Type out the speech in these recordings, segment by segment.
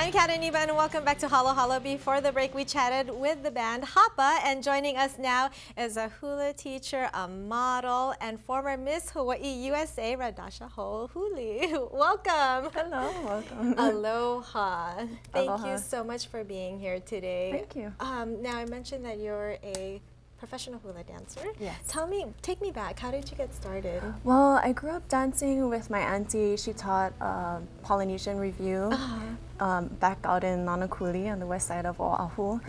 I'm Iniba and welcome back to Halo Halo. Before the break, we chatted with the band HAPA, and joining us now is a hula teacher, a model, and former Miss Hawaii USA, Radasha Huli. Welcome. Hello, welcome. Aloha. Thank Aloha. you so much for being here today. Thank you. Now, I mentioned that you're a professional hula dancer. Yes. Take me back. How did you get started? Well, I grew up dancing with my auntie. She taught Polynesian Review back out in Nanakuli on the west side of Oahu.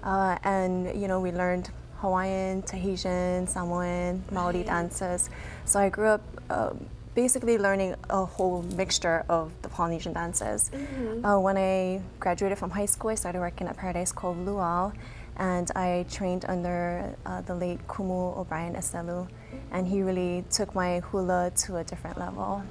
And, you know, we learned Hawaiian, Tahitian, Samoan, Maori dances. So I grew up basically learning a whole mixture of the Polynesian dances. When I graduated from high school, I started working at Paradise Cove Luau. And I trained under the late Kumu O'Brien Eselu, and he really took my hula to a different level.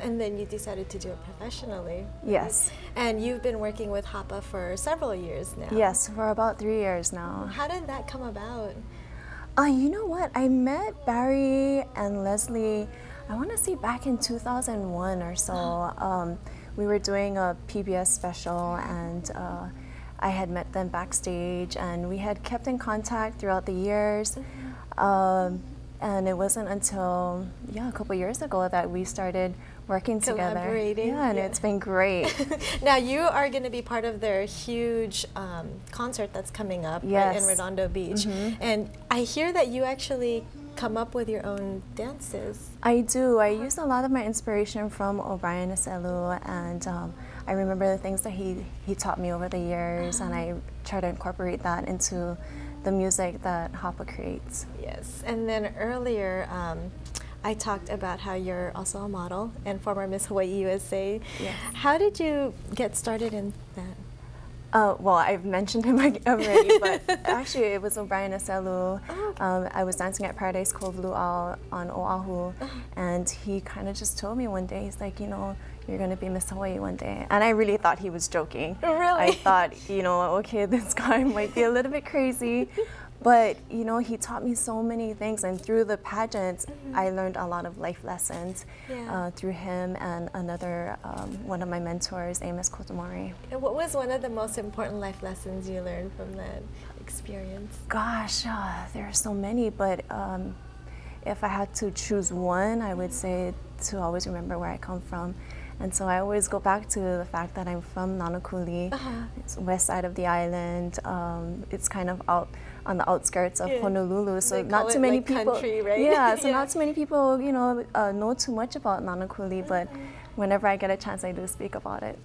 And then you decided to do it professionally. Yes. And you've been working with HAPA for several years now. Yes, for about 3 years now. How did that come about? You know what? I met Barry and Leslie, I want to say back in 2001 or so. We were doing a PBS special, and I had met them backstage, and we had kept in contact throughout the years. And it wasn't until, a couple years ago that we started working together. Collaborating. Yeah, and it's been great. Now, you are going to be part of their huge concert that's coming up right in Redondo Beach. And I hear that you actually come up with your own dances. I do. I used a lot of my inspiration from O'Brien Eselu, and I remember the things that he taught me over the years, and I try to incorporate that into the music that HAPA creates. Yes, and then earlier I talked about how you're also a model and former Miss Hawaii USA. Yes. How did you get started in that? Well, I've mentioned him already, but actually it was O'Brien Eselu. I was dancing at Paradise Cove Luau on Oahu, and he kind of just told me one day, he's like, you know, you're going to be Miss Hawaii one day. And I really thought he was joking. Really? I thought, you know, okay, this guy might be a little bit crazy. But, you know, he taught me so many things. And through the pageants, I learned a lot of life lessons through him and another, one of my mentors, Amos Kotomori. And what was one of the most important life lessons you learned from that experience? Gosh, there are so many. But if I had to choose one, I would say to always remember where I come from. And so I always go back to the fact that I'm from Nanakuli. It's west side of the island. It's kind of out on the outskirts of Honolulu, so not too many people. Country, right? Yeah, so not too many people, you know too much about Nanakuli. But whenever I get a chance, I do speak about it.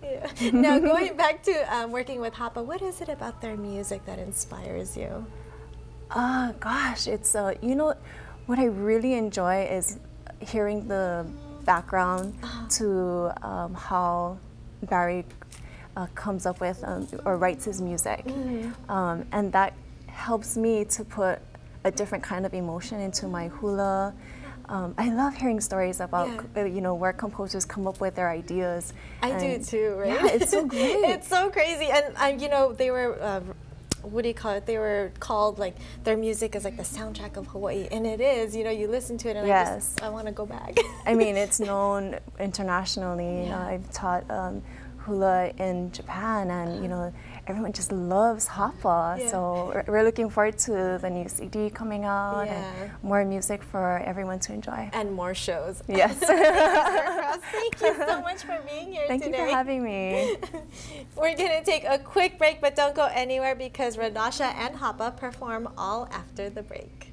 Now, going back to working with HAPA, what is it about their music that inspires you? Gosh, it's you know, what I really enjoy is hearing the background to how Barry comes up with or writes his music, and that helps me to put a different kind of emotion into my hula. I love hearing stories about you know, where composers come up with their ideas. I do too, right? Yeah, it's so great. It's so crazy, and you know, they were. What do you call it? They were called, like, their music is like the soundtrack of Hawaii, and it is. You know, you listen to it, and I want to go back. I mean, it's known internationally. You know, I've taught hula in Japan, and you know, everyone just loves HAPA. So we're looking forward to the new CD coming out, and more music for everyone to enjoy. And more shows. Yes. Thank you so much for being here today. Thank you for having me. We're going to take a quick break, but don't go anywhere because Radasha and HAPA perform all after the break.